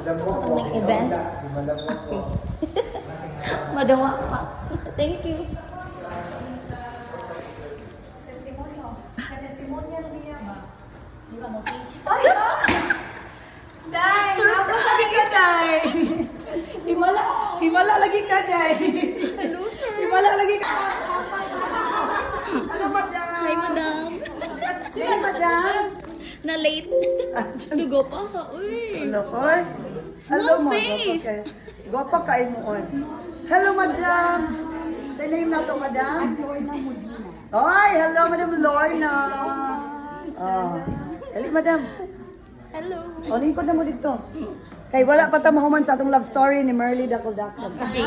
Itong event. Okay. Madawa pa. Thank you. Testimonial niya ba? Di ba mo? Day, nabot lagi ka, Day. Himala lagi ka, Day. Hello, sir. Himala lagi ka. Ano, madam? Hi, madam. Sige, madam. Na late. Dugo pa ka. Uy. Hello, oy. Small face. Gwapa kayo mo, oy. Hello, madam. Say name na to, madam. Oy, hello, madam Lorna. Oh. Dali, madam. Hello. O, lingkod na mo dito. Kay wala pa ta mahuman sa atong love story ni Merly Dakol-Dakol. Okay.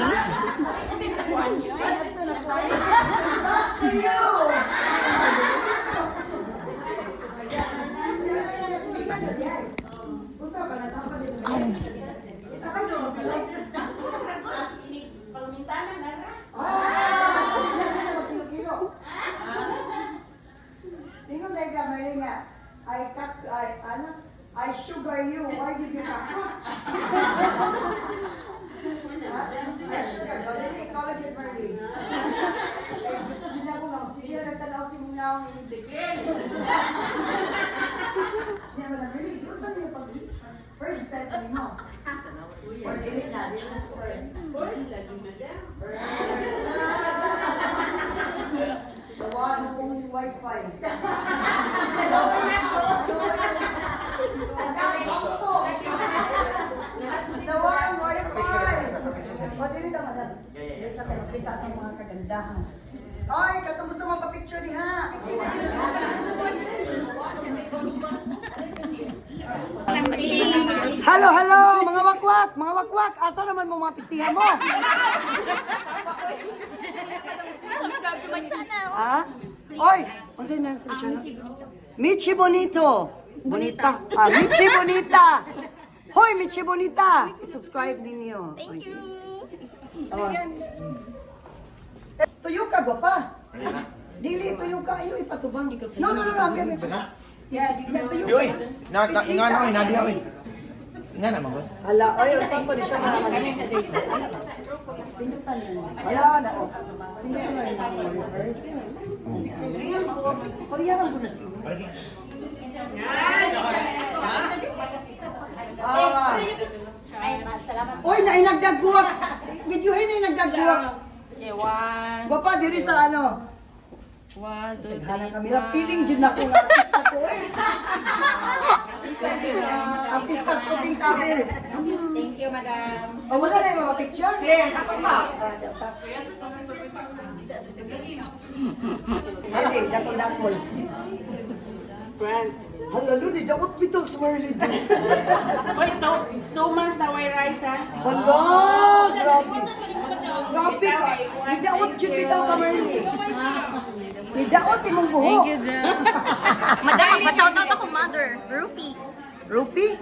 Tingnan na ka, Merly nga. I sugar you. Why did you cockroach? I sugar. Dali, ikaw lang yun, Merly. Eh, gusto din ako lang. Sige, nagtanaw si Mungaw. Sige. Hindi mo na, Merly. Gusto niyo pag first step kami mo. Or dili na, dili na first. First lagi, madam. The one who owns Wi-Fi. The one Wi-Fi. O, dili na, madam. Dili na kayo makita ng mga kagandahan. Oy, katong gusto mo pa-picture ni ha. Hello, hello, mga wakwak, mga wakwak. Asa naman mo mga pistihan mo? Subscribe to my channel. Ha? Oy, ano sa'yo na sa channel? Michi Bonito. Bonita. Ah, Michi Bonita. Hoy, Michi Bonita. I-subscribe ninyo. Thank you. Oh. Tuyo ka, gwapa. Dili, tuyo ka. Ayaw, ipatubang. No, no, no, no. Yes, tuyo Yoy, ka. ingan ako, nadia oy. Ingan naman ko. Hala, oy, saan pa di siya maraming sa date? Pinutan na. Hala, na. Pinutan na rin ako reverse. Korea lang ko na siya. Salamat. Oy, na inagdagbuwak. Videohin na inagdagbuwak. Okay, one. Gwapa, diri sa ano. One, two, Taghanang three, kamera. Feeling dyan ako nga artista ko eh. Artista dyan. Artista ko ting kabel. Thank you, madam. O, wala na yung mga picture? Clear, ako pa. Hali, dakol-dakol. Hala, Ludi, daot bito swirly din. Wait, 2 months na way rice, ha? Hala, grabe. Grabe ka. Nidaot yun bitaw ka, Merly. Nidaot imong buhok. Thank you, Jem. Madam, pa-shoutout ako, mother. Rupee. Rupi?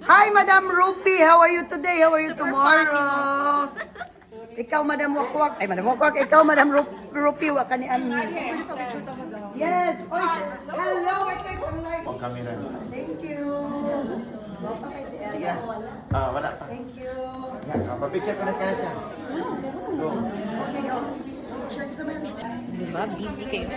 Hi, Madam Rupi. How are you today? How are you tomorrow? Ikaw, Madam Wakwak. Ay, Madam Wakwak. Ikaw, Madam Rupi. Waka ni Annie. Yes. Oy, hello. Wait, on live. Ang camera. Thank you. Wapa kay si Ella. Ah, wala pa. Thank you. Pa-picture ko na kaya siya. Go. Okay, go. Picture sa mga. Diba? Busy kayo.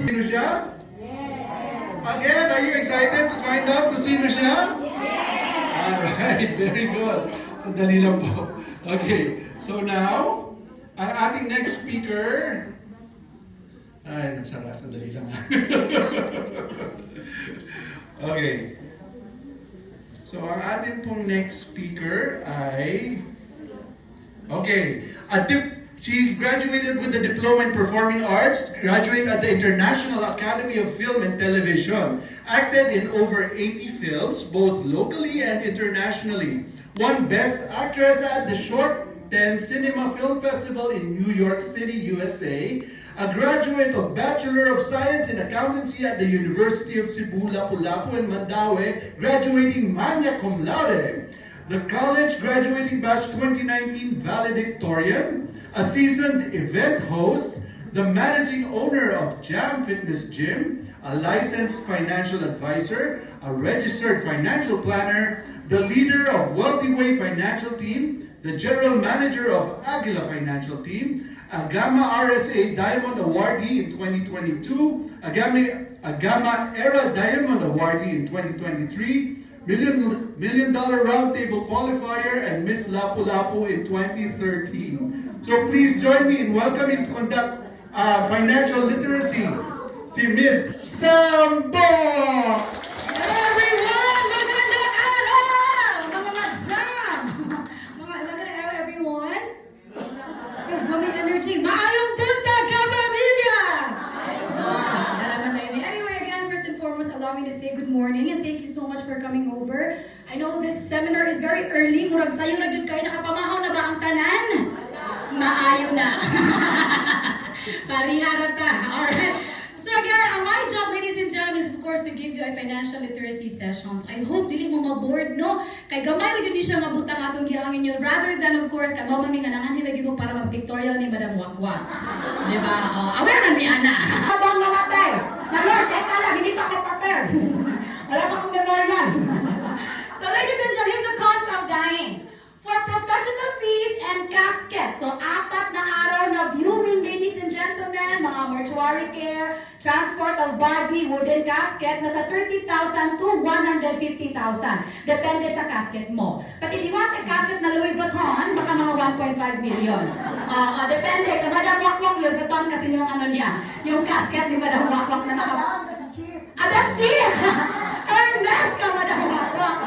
Sino siya? Yes. Again, are you excited to find out kung sino siya? Yes. Alright, very good. Sandali lang po. Okay, so now, ang ating next speaker, ay, nagsara, sandali lang. Okay. So, ang ating pong next speaker ay, okay, she graduated with the Diploma in Performing Arts, graduate at the International Academy of Film and Television, acted in over 80 films, both locally and internationally. Won Best Actress at the Short 10 Cinema Film Festival in New York City, USA. A graduate of Bachelor of Science in Accountancy at the University of Cebu, Lapu-Lapu and Mandaue, graduating magna cum laude. the college graduating batch 2019 valedictorian, a seasoned event host, the managing owner of Jam Fitness Gym, a licensed financial advisor, a registered financial planner, the leader of Wealthy Way Financial Team, the general manager of Aguila Financial Team, a Gamma RSA Diamond Awardee in 2022, a Gamma Era Diamond Awardee in 2023, Million Dollar Roundtable Qualifier, and Miss Lapu-Lapu in 2013. So please join me in welcoming to conduct financial literacy, si Miss Sambo! Everyone, magandang araw! Mga masam! Magandang araw, everyone! Maming energy, maayong punta ka, pamilya! Anyway, again, first and foremost, allow me to say good morning and thank you so much for coming over. I know this seminar is very early. Murag sayo na gyud kayo, nakapamahaw na ba ang tanan? Maayo na. Pariharap ta. Alright. So again, my job, ladies and gentlemen, is of course to give you a financial literacy sessions. I hope dili mo ma-bored, no? Kay gamay ra gyud ni siya mabutang atong gihangin nyo rather than of course kay mao man mi nga nanganhi lagi mo para mag-pictorial ni Madam Wakwa. Di ba? Aware na ni ana. Habang namatay. Malord, teka lang, hindi pa kapatid. Wala pa akong memorial. So ladies and gentlemen, here's the cost of dying. For professional fees and casket. So, 4 na araw na viewing, ladies and gentlemen, mga mortuary care, transport of body, wooden casket, nasa 30,000 to 150,000. Depende sa casket mo. But if you want a casket na Louis Vuitton, baka mga 1.5 million. Depende. Kay Madam Wakwak, Louis Vuitton kasi yung ano niya, yung casket ni Madam Wakwak na naka... that's cheap! Ernest ka, Madam Wakwak.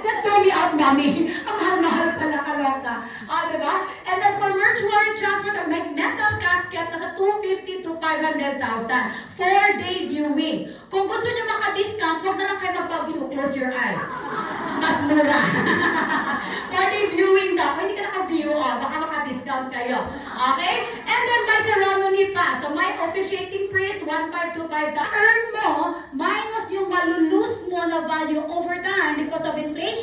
Just throw me out, mommy. Ang mahal-mahal pala, kaloka. Diba? And then for mortuary transport of metal casket, nasa 250 to 500,000. 4-day viewing. Kung gusto nyo maka-discount, huwag na lang kayo magpag-view. Close your eyes. Mas mura. 4-day viewing daw. Kung hindi ka naka-view, baka maka-discount kayo. Okay? And then may ceremony pa. So may officiating priest, 1,500 to 5,000. Earn mo, minus yung malulose mo na value over time because of inflation.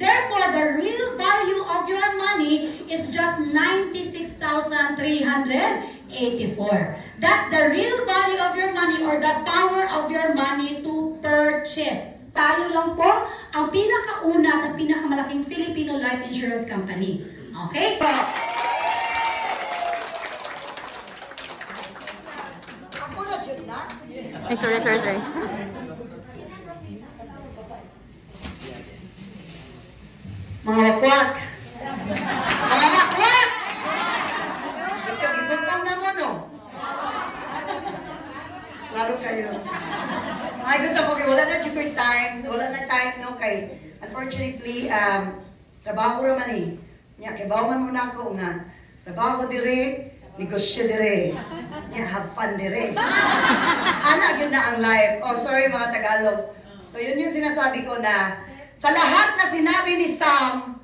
Therefore, the real value of your money is just 96,384. That's the real value of your money or the power of your money to purchase. Tayo lang po ang pinakauna at pinakamalaking Filipino life insurance company. Okay? Ako na dyan na. Ay, sorry. Mga wakwak! Mga wakwak! Ikagibutang na mo, no? Laro kayo. Ay, ganda po kayo. Wala na dyan ko yung time. Wala na time, no? Kay, unfortunately, trabaho raman eh. Nya, kay bawaman muna ako nga. Trabaho dire, negosyo dire. Nya, have fun dire. Anak, yun na ang life. Oh, sorry mga Tagalog. So, yun yung sinasabi ko na sa lahat na sinabi ni Sam,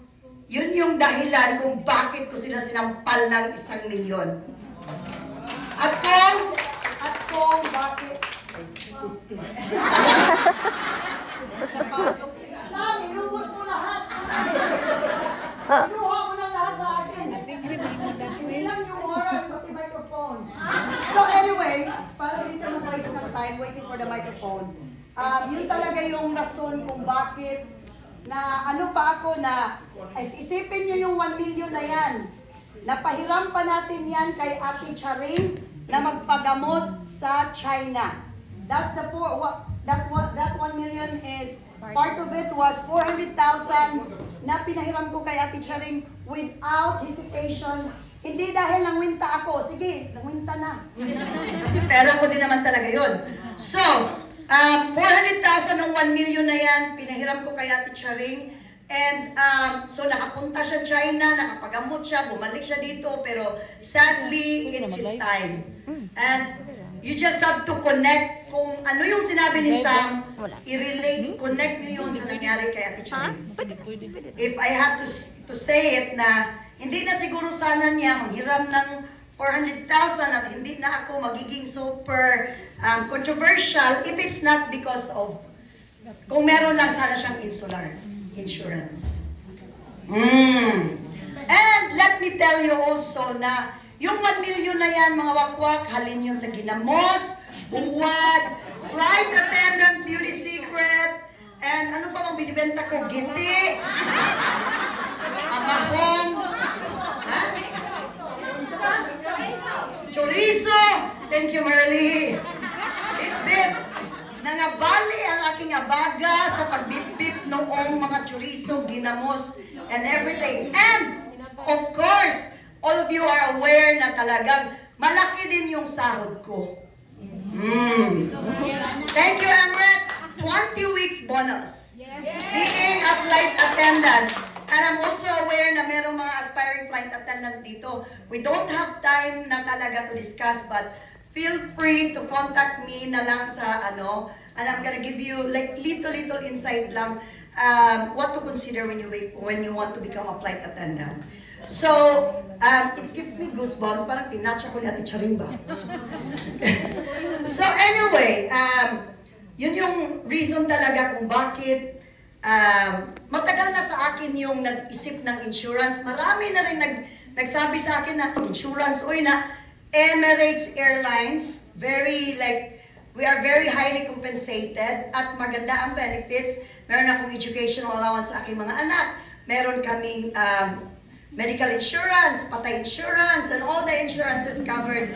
yun yung dahilan kung bakit ko sila sinampal ng 1 milyon. At kung bakit... Ay, gusti. Sam, inubos mo lahat. Inuha mo ng lahat sa akin. Hindi lang yung oras, pati microphone. So anyway, para dito mag-waste ng time waiting for the microphone, yun talaga yung rason kung bakit na ano pa ako na isipin nyo yung 1 million na yan. Napahiram pa natin yan kay Ate Charing na magpagamot sa China. That's the that 1 million is part of it was 400,000 na pinahiram ko kay Ate Charing without hesitation. Hindi dahil nangwinta ako. Sige, nangwinta na. Kasi pera ko din naman talaga yun. So, 400,000 ng 1 million na yan, pinahiram ko kay Ate Charing. And so nakapunta siya China, nakapagamot siya, bumalik siya dito, pero sadly, it's his time. And you just have to connect kung ano yung sinabi ni Sam, i-relate, connect niyo yun sa nangyari kay Ate Charing. If I have to say it na, hindi na siguro sana niya manghiram ng 400,000 at hindi na ako magiging super controversial if it's not because of Kung meron lang sana siyang insular insurance. And let me tell you also na yung 1 million na yan, mga wakwak, halin yun sa ginamos, uwad, flight attendant, beauty secret, and ano pa bang binibenta ko? Giti, amahong, ha? Chorizo, thank you Merly. Bit-bit, nangabali ang aking abaga sa pagbitbit noong mga chorizo, ginamos, and everything. And, of course, all of you are aware na talagang malaki din yung sahod ko. Thank you, Emirates. 20 weeks bonus. Being a flight attendant. And I'm also aware na merong mga aspiring flight attendant dito. We don't have time na talaga to discuss, but feel free to contact me na lang sa ano, and I'm gonna give you like little insight lang what to consider when you want to become a flight attendant. So, it gives me goosebumps, parang tinatcha ko ni Ate Charimba. So anyway, yun yung reason talaga kung bakit matagal na sa akin yung nag-isip ng insurance. Marami na rin nagsabi sa akin na insurance, uy na Emirates Airlines, we are very highly compensated at maganda ang benefits. Meron akong educational allowance sa aking mga anak. Meron kaming medical insurance, patay insurance, and all the insurances covered.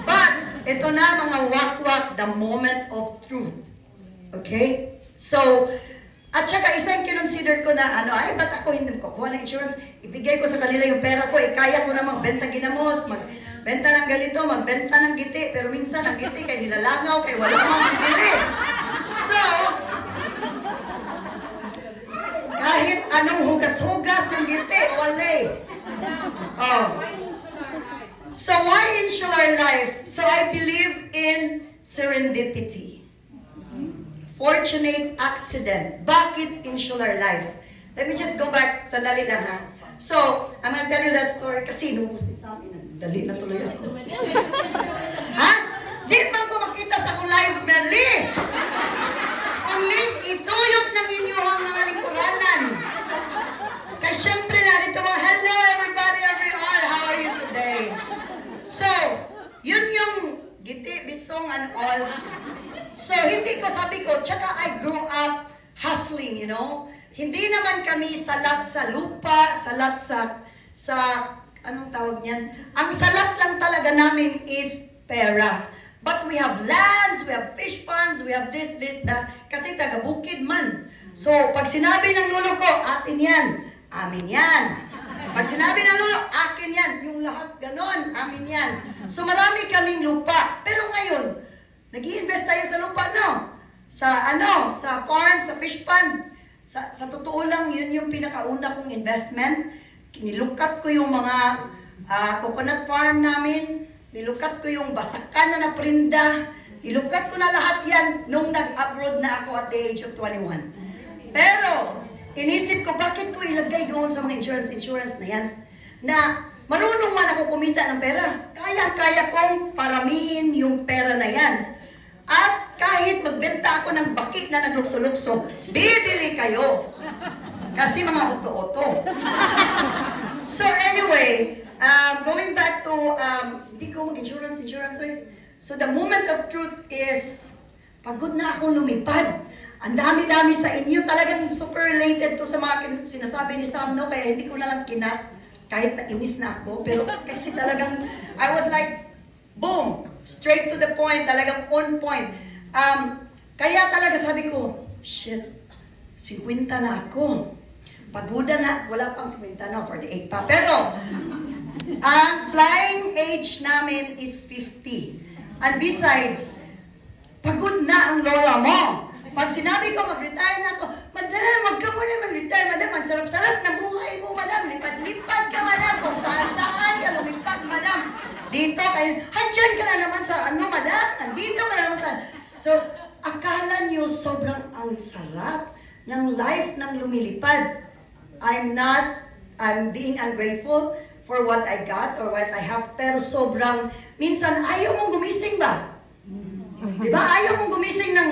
But, ito na mga wakwak, the moment of truth. Okay? So, at saka isang kinonsider ko na, ba't ako hindi kukuha ng insurance? Ibigay ko sa kanila yung pera ko, kaya ko na magbenta ginamos, magbenta ng ganito, magbenta ng giti, pero minsan ang giti kay nilalangaw, kay wala mang bibili. So, kahit anong hugas-hugas ng giti, wala eh. Oh. So why insure life? So I believe in serendipity. Fortunate accident. Bakit insure life? Let me just go back. Sandali lang ha. So, I'm gonna tell you that story kasi nubos ni Sam. Dali na tuloy ako. Ha? Di ba ko makita sa akong live, Merly? Ang link, ituyok ng inyong mga lingkuranan. Kaya syempre narito mga, hello everybody, everyone, how are you today? So, yun yung giti, bisong, and all. So, hindi ko sabi ko, tsaka I grew up hustling, you know? Hindi naman kami salat sa lupa, salat sa anong tawag niyan? Ang salat lang talaga namin is pera. But we have lands, we have fish ponds, we have this, that. Kasi taga-bukid man. So, pag sinabi ng lolo ko, atin yan, amin yan. Pag sinabi ng lolo, akin yan. Yung lahat ganon, amin yan. So, marami kaming lupa. Pero ngayon, nag-i-invest tayo sa lupa, no? Sa farm, sa fish pond. Sa totoo lang, yun yung pinakauna kong investment. Nilukat ko yung mga coconut farm namin. Nilukat ko yung basakan na naprinda. Nilukat ko na lahat yan nung nag-abroad na ako at the age of 21. Pero, inisip ko, bakit ko ilagay doon sa mga insurance na yan? Na marunong man ako kumita ng pera. Kaya kong paramihin yung pera na yan. At kahit magbenta ako ng baki na naglukso-lukso, bibili kayo. Kasi mga uto-uto. So anyway, going back to, hindi ko mag-insurance. So the moment of truth is, pagod na akong lumipad. Ang dami-dami sa inyo, talagang super related to sa mga sinasabi ni Sam, no? Kaya hindi ko na lang kinat, kahit nainis na ako. Pero kasi talagang, I was like, boom! Straight to the point, talagang on point. Kaya talaga sabi ko, shit, 50 na ako. Pagoda na, wala pang 50 na, 48 pa. Pero, ang flying age namin is 50. And besides, pagod na ang lola mo. Pag sinabi ko, mag-retire na ako, madam, wag ka muna mag-retire, madam. Ang sarap-sarap na buhay mo, madam. Lipad-lipad ka, madam. Kung saan-saan ka lumipad, madam. Dito kayo, handyan ka na naman sa madam. Nandito ka na naman sa... So, akala niyo sobrang ang sarap ng life ng lumilipad. I'm being ungrateful for what I got or what I have. Pero sobrang, minsan ayaw mong gumising ba? Diba? Ayaw mong gumising ng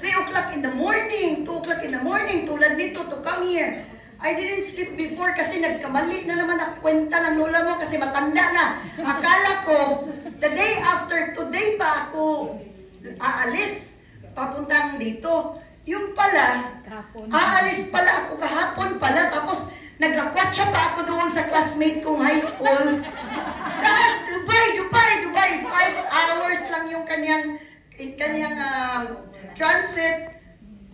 3 o'clock o'clock in the morning, 2 o'clock in the morning, tulad nito, to come here. I didn't sleep before kasi nagkamali na naman ang kwenta ng lola mo kasi matanda na. Akala ko, the day after today pa ako aalis, papuntang dito. Yung pala, aalis pala ako kahapon pala, tapos naglakwatsa pa ako doon sa classmate kong high school. Tapos, Dubai, 5 hours lang yung kanyang transit.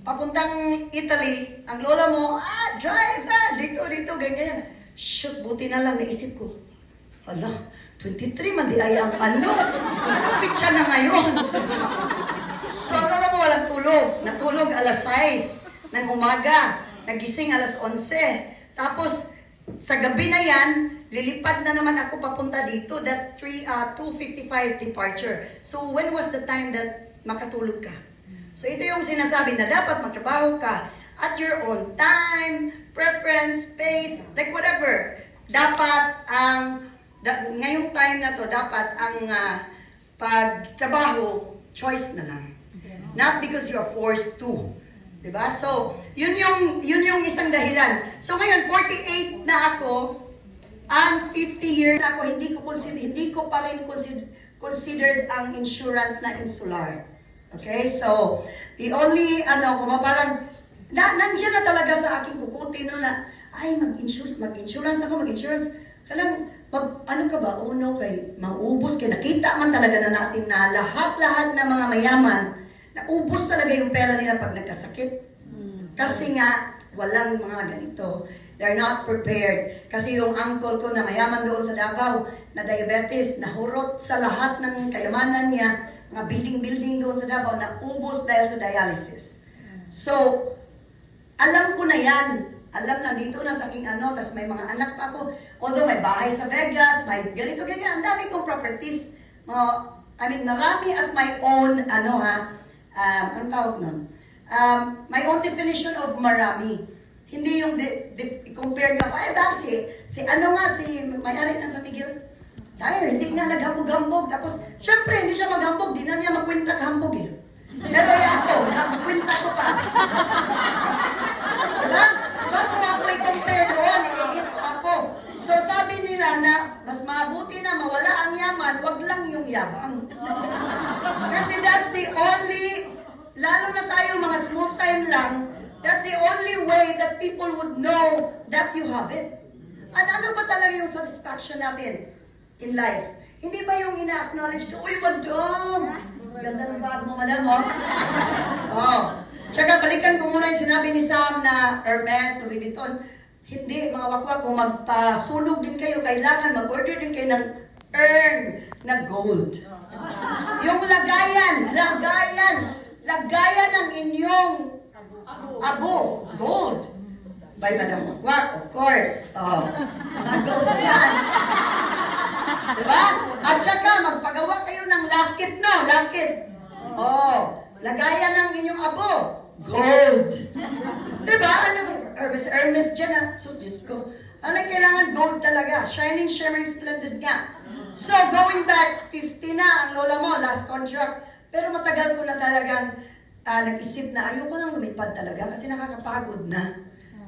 Papuntang Italy, ang lola mo, drive, dito, ganyan. Shoot, buti na lang naisip ko. Hala, 23 man di ay ang ano. Kapit siya na ngayon. So, ang lola mo walang tulog. Natulog alas 6 ng umaga. Nagising alas 11. Tapos, sa gabi na yan, lilipad na naman ako papunta dito. That's 2:55 departure. So, when was the time that makatulog ka? So ito yung sinasabi na dapat magtrabaho ka at your own time, preference, space, like whatever. Dapat ngayong time na to, dapat ang pagtrabaho, choice na lang. Not because you are forced to. Diba? So, yun yung isang dahilan. So ngayon, 48 na ako, and 50 years na ako, hindi ko pa rin considered ang insurance na insular. Okay, so, the only, parang, nandiyan na talaga sa aking kukuti no na, ay, mag-insurance ako, kanang, ano ka ba, kay, maubos, kay nakita man talaga na natin na lahat ng mga mayaman, naubos talaga yung pera nila pag nagkasakit. Kasi nga, walang mga ganito. They're not prepared. Kasi yung uncle ko na mayaman doon sa Davao, na diabetes, nahurot sa lahat ng kayamanan niya, mga building doon sa Davao, na ubos dahil sa dialysis. So, alam ko na yan. Alam na dito na sa aking tas may mga anak pa ako. Although may bahay sa Vegas, may ganito, ganyan. Ang dami kong properties. Marami at my own, anong tawag nun? My own definition of marami. Hindi yung compare niya, si may-ari na sa Miguel, hindi nga naghambog-hambog. Tapos, syempre, hindi siya maghambog. Di na niya magkwenta kahambog eh. Pero ako, magkwenta ko pa. Diba? Bago ako i-compare doon, ito ako. So, sabi nila na, mas mabuti na mawala ang yaman, wag lang yung yabang. Kasi that's the only, lalo na tayo mga small time lang, that's the only way that people would know that you have it. At ano ba talaga yung satisfaction natin in life? Hindi ba yung ina-acknowledge ko, uy, madam! Ganda ng bag mo, madam, Tsaka balikan ko muna yung sinabi ni Sam na Hermes, Louis Vuitton. Hindi, mga wakwak, kung magpasunog din kayo, kailangan mag-order din kayo ng earn na gold. Yung lagayan ng inyong abo, gold. By Madam Wakwak, of course. Mga gold yan. Diba? At saka, magpagawa kayo ng lakit, no? Lakit. Lagayan ng inyong abo. Gold. Diba? Hermes dyan sus, Diyos ko. Kailangan gold talaga. Shining, shimmering, splendid nga. So, going back, 50 na ang lola mo, last contract. Pero matagal ko na talagang nag-isip na ayoko nang lumipad talaga kasi nakakapagod na.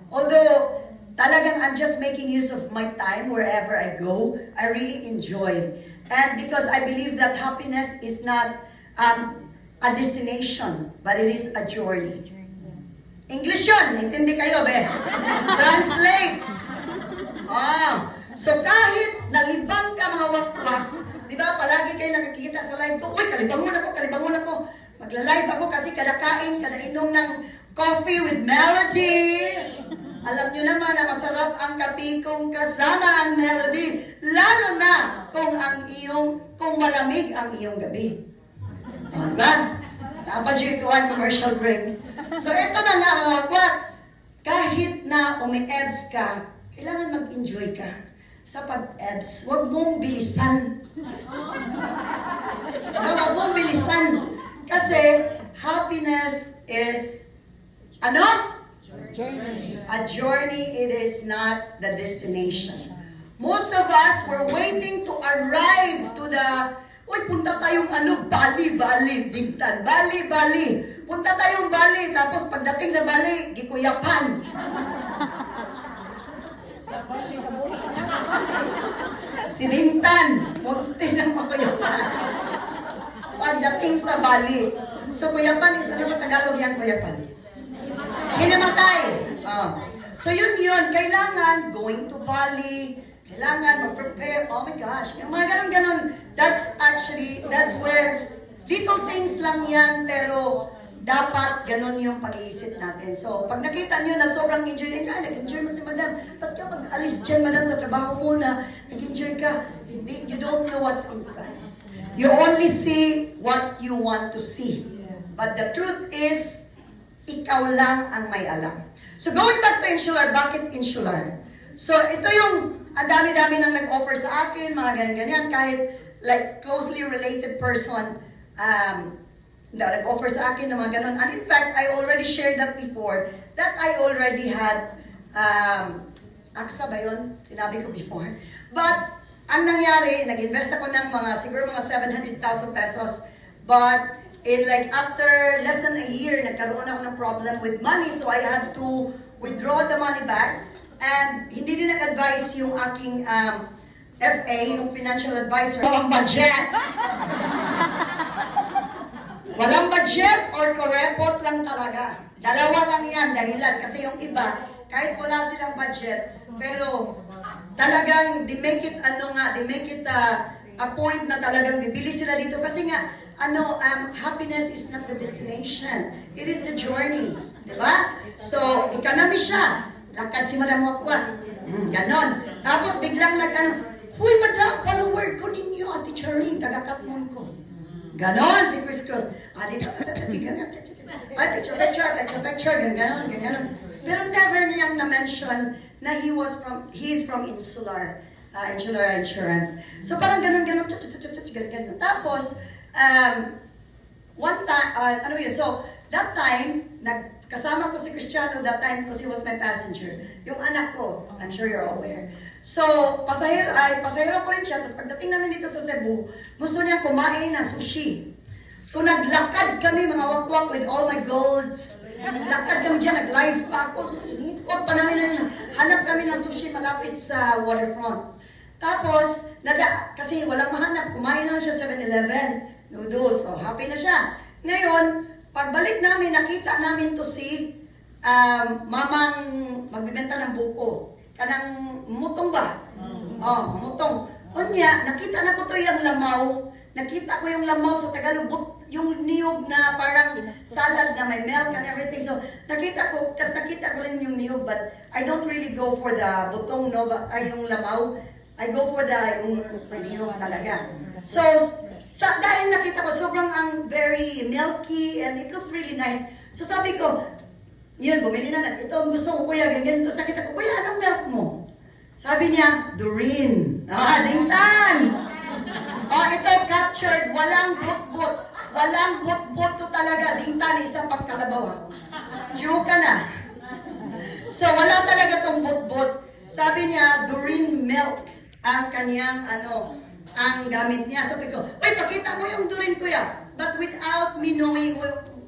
Although, talagang I'm just making use of my time wherever I go. I really enjoy. And because I believe that happiness is not a destination, but it is a journey. English yun, intindi kayo, be. Translate. So kahit nalibang ka mga wakwak, di ba, palagi kayo nakikita sa live ko, uy, kalibangon ako. Magla-live ako kasi kada kain, kada inom ng coffee with Melody. Alam nyo naman na masarap ang kape kung kasama ang melody. Lalo na kung malamig ang iyong gabi. Diba? Napadyoy commercial break. So ito na nga mga kwak. Kahit na umi-ebs ka, kailangan mag-enjoy ka. Sa pag-ebs, huwag mong bilisan. Huwag mong bilisan. Kasi happiness is, a journey, it is not the destination. Most of us were waiting to arrive to the Uy, punta tayong Bali, Bingtan. Bali. Punta tayong Bali. Tapos pagdating sa Bali, gikuyapan. Si Bintan, munti lang makuyapan. Pagdating sa Bali. So, kuyapan is ano ba Tagalog yan, kuyapan? Hinamatay. So, yun. Kailangan going to Bali. Kailangan mag-prepare. Oh my gosh. Yung mga ganon. That's where little things lang yan, pero dapat ganon yung pag-iisip natin. So, pag nakita nyo na sobrang enjoy na, nag-enjoy mo si madam. Ba't ka mag-alis dyan, madam, sa trabaho mo na nag-enjoy ka? Hindi, you don't know what's inside. You only see what you want to see. But the truth is, ikaw lang ang may alam. So, going back to Insular, bakit Insular? So, ito yung ang dami-dami nang nag-offer sa akin, mga ganyan-ganyan, kahit like closely related person nag-offer sa akin ng mga ganon. And in fact, I already shared that before, that I already had, AXA ba yun? Sinabi ko before. But, ang nangyari, nag-invest ako ng siguro mga 700,000 pesos. But, after less than a year, nagkaroon ako ng problem with money, so I had to withdraw the money back. And hindi din nag-advise yung aking FA, yung financial advisor. Walang budget! Walang budget or korepot lang talaga. Dalawa lang yan, dahilan. Kasi yung iba, kahit wala silang budget, pero talagang they make it a point na talagang bibili sila dito. Kasi nga, happiness is not the destination. It is the journey. Diba? So, economy siya. Lakad si Madam Wakwak. Ganon. Tapos biglang Huy, madam, follower ko ninyo, Ate Charing, taga-Katmon ko. Ganon si Chris Cross. Picture, ganon. Pero never niyang na-mention na he is from Insular Insurance. So parang ganon. Tapos, one time, so that time, kasama ko si Cristiano that time because he was my passenger. Yung anak ko, I'm sure you're aware. So, pasahero ko rin siya. Tapos pagdating namin dito sa Cebu, gusto niya kumain ng sushi. So, naglakad kami mga wakwak with all my golds. Naglakad kami dyan, nag-live pa ako. Huwag pa namin, hanap kami ng sushi malapit sa waterfront. Tapos, kasi walang mahanap, kumain na siya 7-Eleven, noodles. So, happy na siya. Ngayon, pagbalik namin, nakita namin to si mamang magbibenta ng buko. Kanang mutong ba? Mutong. Unya, nakita na ko to yung lamaw. Nakita ko yung lamaw sa Tagalog, yung niyog na parang salad na may milk and everything. So, nakita ko rin yung niyog, but I don't really go for the butong, no? Yung lamaw. I go for the niyog talaga. So, dahil nakita ko, sobrang very milky and it looks really nice. So sabi ko, yun, bumili na. Ito ang gusto ko, kuya, ganyan. Tapos nakita ko, kuya, anong milk mo? Sabi niya, Doreen. Dingtan! Ito, captured. Walang bot-bot. Walang bot-bot to talaga. Dingtan, isang pangkalabaw. Diyo ka na. So, wala talaga tong bot-bot. Sabi niya, Doreen milk ang kanyang, ang gamit niya. Sabi ko, uy, pakita mo yung Doreen, kuya. But without me knowing,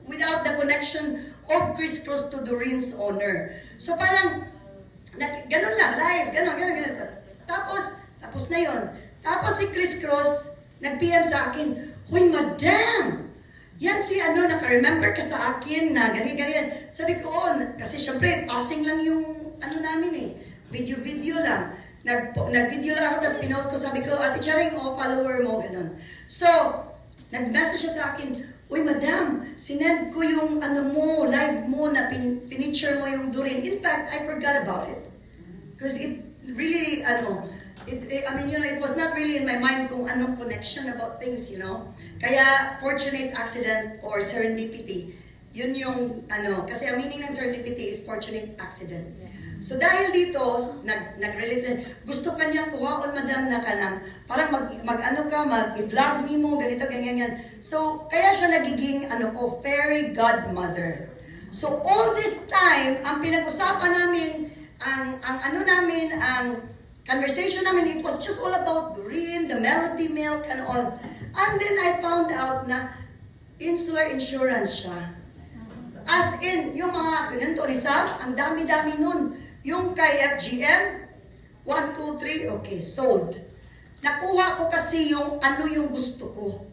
without the connection of Chris Cross to Doreen's owner. So parang, ganun lang, live, ganun. Tapos na yun. Tapos si Chris Cross, nag-PM sa akin, huy, madam! Yan si naka-remember ka sa akin na ganyan. Sabi ko, kasi syempre, passing lang yung namin video lang. Nag-video lang ako, tapos pinost ko, sabi ko, Ate Charing, follower mo, ganun. So, nag-message siya sa akin, uy, madam, sinend ko yung live mo na pinicture mo yung Doreen. In fact, I forgot about it. Because it really, it was not really in my mind kung anong connection about things, Kaya, fortunate accident or serendipity, yun yung, kasi ang meaning ng serendipity is fortunate accident. So dahil dito, nag-relate, gusto kanyang kuhaon, madam, na kanang, parang mag-vlog mo, ganito, ganyan. So, kaya siya nagiging, fairy godmother. So, all this time, ang pinag-usapan namin, ang conversation namin, it was just all about Doreen, the melody milk, and all. And then I found out na insular insurance siya. As in, yung mga ganito ni Sam, ang dami-dami nun. Yung kay FGM, 1, 2, 3, okay, sold. Nakuha ko kasi yung ano yung gusto ko.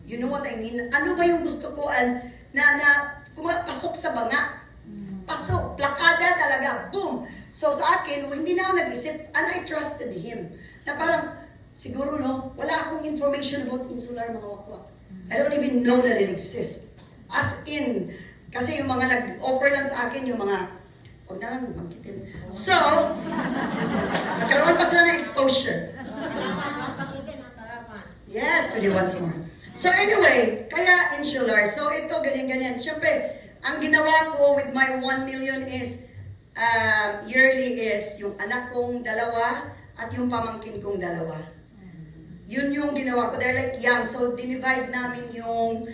You know what I mean? Ano ba yung gusto ko? And pasok sa banga. Pasok, plakada talaga, boom. So sa akin, hindi na ako nag-isip, and I trusted him. Na parang, siguro no, wala akong information about insular mga wakwak. I don't even know that it exists. As in, kasi yung mga nag-offer lang sa akin, yung mga, huwag na lang magkitin. So, nagkaroon pa sila ng exposure. Yes, really once more. So anyway, kaya insular. So ito, ganyan-ganyan. Siyempre, ang ginawa ko with my 1 million is, yearly is, yung anak kong 2 at yung pamangkin kong 2. Yun yung ginawa ko. They're like young. So, dinivide namin yung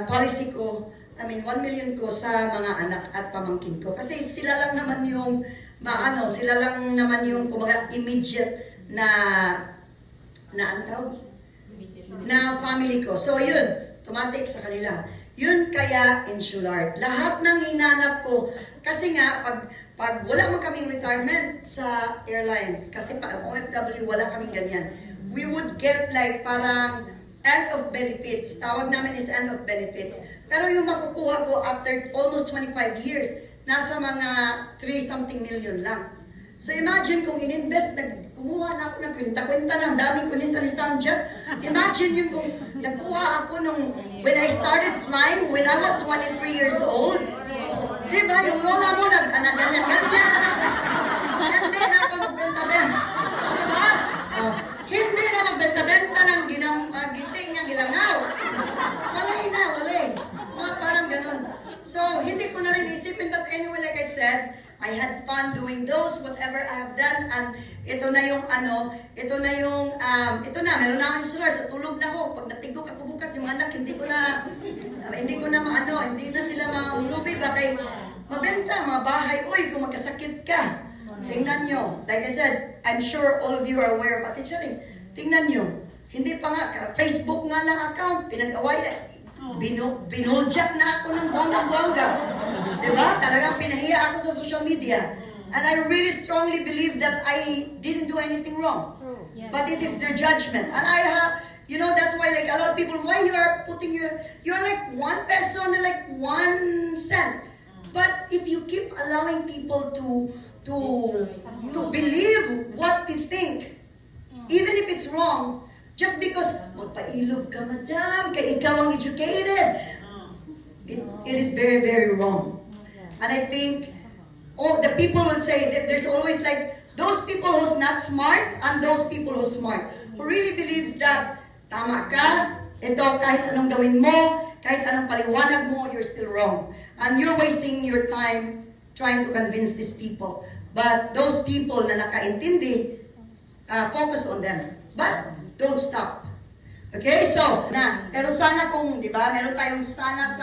policy ko. I mean, 1 million ko sa mga anak at pamangkin ko. Kasi sila lang naman yung, sila lang naman yung, kumaga, immediate ano tawag? Na family ko. So, yun, automatic sa kanila. Yun kaya insular. Lahat ng hinanap ko, kasi nga, pag wala man kaming retirement sa airlines, kasi pag OFW, wala kaming ganyan. We would get like parang end of benefits. Tawag namin is end of benefits. Pero yung makukuha ko after almost 25 years, nasa mga 3-something million lang. So imagine kung in-invest, kumuha na ako ng kwenta-kwenta ng daming kwenta ni Samja. Imagine yung kung nagkuha ako when I started flying, when I was 23 years old. Diba? Yung lola mo, ganyan-ganyan. Hindi na ako magbenta-benta. Diba? Hindi na magbenta-benta ng giting ng gilangaw. Walay na, walay. Parang ganun. So, hindi ko na rin isipin, but anyway, like I said, I had fun doing those, whatever I have done, and ito na, meron na akong insular, sa tulog na ako, pag natigok ako bukas, yung anak, hindi na sila mamulubi, bakit mabenta, mga bahay, uy, kung magkasakit ka, tingnan nyo, like I said, I'm sure all of you are aware of Ate Charing, tingnan nyo, hindi pa nga, Facebook nga lang account, pinag-away, binuljak na ako ng bongga-bongga. Diba? Talagang pinahiya ako sa social media. And I really strongly believe that I didn't do anything wrong. But it is their judgment. And I have, that's why like a lot of people, why you are putting you're like 1 peso and like 1 cent. But if you keep allowing people to believe what they think, even if it's wrong, just because magpailog ka, madam, kaya ikaw ang educated, it is very, very wrong. And I think, the people will say, that there's always like, those people who's not smart, and those people who's smart, who really believes that, tama ka, ito, kahit anong gawin mo, kahit anong paliwanag mo, you're still wrong. And you're wasting your time trying to convince these people. But those people na nakaintindi, focus on them. But, don't stop. Okay? So, pero sana kung, di ba, meron tayong sana.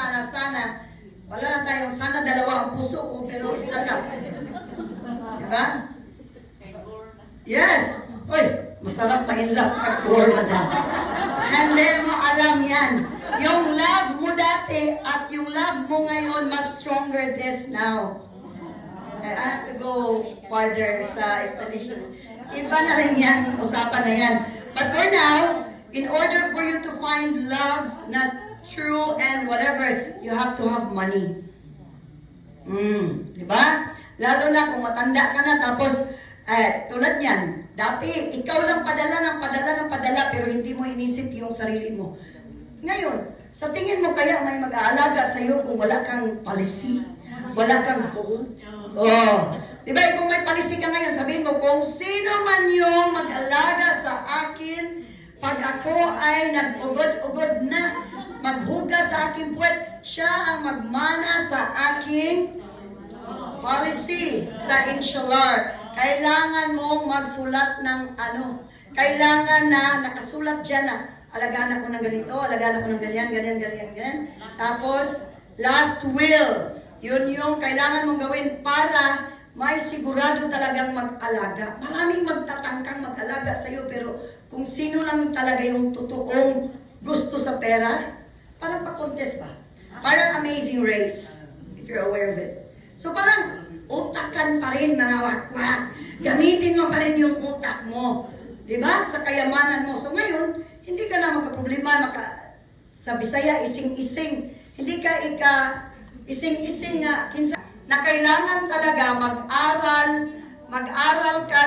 Wala na tayong sana, 2 ang puso ko, pero isa lang. Di ba? Yes. Uy, masarap pa in love pag gore, madam. Hindi mo alam yan. Yung love mo dati at yung love mo ngayon, mas stronger this now. I have to go further sa explanation. Iba na rin yan, usapan na yan. But for now, in order for you to find love, not true and whatever, you have to have money. Diba? Lalo na kung matanda ka na, tapos, tulad niyan, dati, ikaw lang padala, pero hindi mo inisip yung sarili mo. Ngayon, sa tingin mo kaya may mag-aalaga sa'yo kung wala kang policy, wala kang gold? Diba, kung may policy ka ngayon, sabihin mo, kung sino man yung mag-alaga sa akin, pag ako ay nag-ugod-ugod na, maghugas sa aking puwet, siya ang magmana sa aking policy sa insular. Kailangan mong magsulat ng kailangan na nakasulat dyan na, alagaan ako ng ganito, alagaan ako ng ganyan. Tapos, last will, yun yung kailangan mong gawin para may sigurado talagang mag-alaga. Maraming magtatangkang mag-alaga sa'yo, pero kung sino lang talaga yung totoong gusto sa pera, parang pa-contest ba? Parang Amazing Race, if you're aware of it. So parang utakan pa rin mga wakwak. Gamitin mo pa rin yung utak mo. Diba? Sa kayamanan mo. So ngayon, hindi ka na magka-problema, sa Bisaya, ising-ising. Hindi ka ising-ising na kailangan talaga mag-aral ka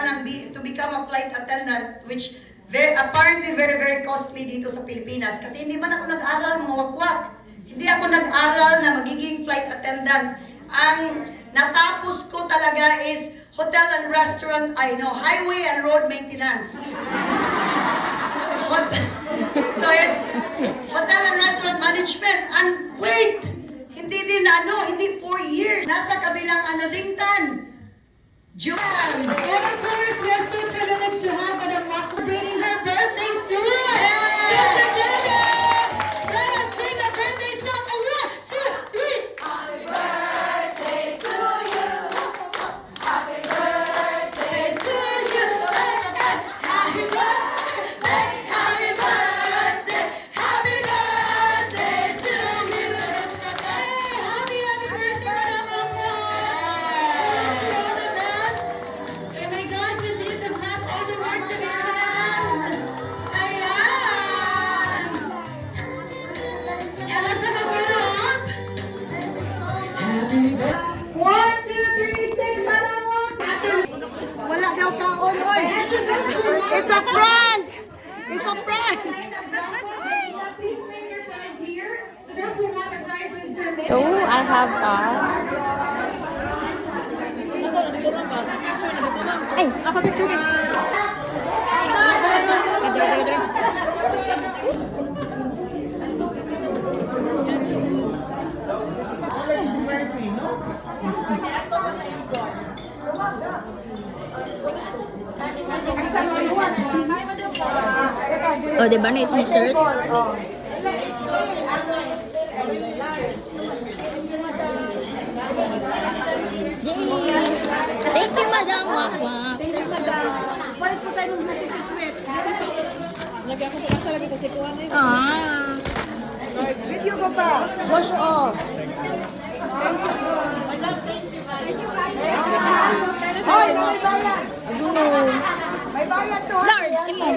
to become a flight attendant, which apparently very, very costly dito sa Pilipinas. Kasi hindi man ako nag-aral, mga wakwak. Hindi ako nag-aral na magiging flight attendant. Ang natapos ko talaga is hotel and restaurant, highway and road maintenance. So it's hotel and restaurant management. And wait, hindi 4 years. Nasa kabilang dingtan. June. And of course, we are so privileged to have Madam Wak celebrating her birthday soon. So together, let us sing a birthday song. 1, 2, 3. Happy birthday to you. Happy birthday to you. Happy birthday. Happy birthday. Happy birthday to you. Hey, happy birthday, Madam Wak. Wish you all the best. And may God continue to bless all the works of your hands. Ayan. And let's have a photo up. Happy birthday. 1, 2, 3, sing Madam Wak. Wala daw kaon, oy. It's a prank! It's a prank! Please claim your prize here. So those who want a prize with your name. So, I have Ay, ako picture. Oh, di ba na t-shirt? Yay! Thank you, Madam Wakwa. Ah. Video ko pa. Wash off. Hoy, may bayad. May bayad to. Large, imo.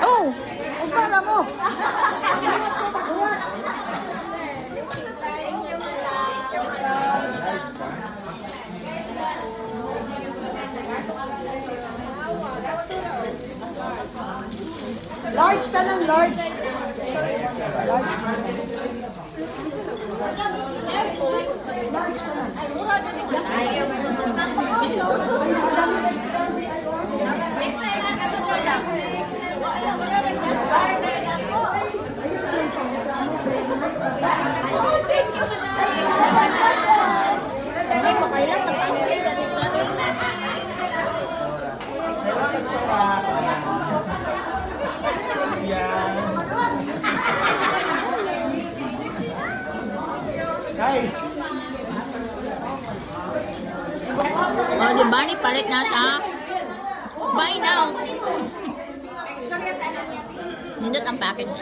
Oh! Ang para mo. Large ka ng large. Hindi ko kailan matanggal sa dito. Oh, di ba? Palit na siya. Buy now. Nindot ang package.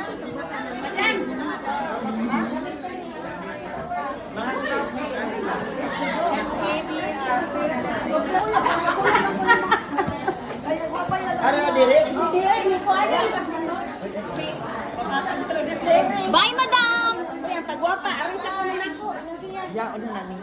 Ano na dili? Bye, madam! Ya, ano na ni?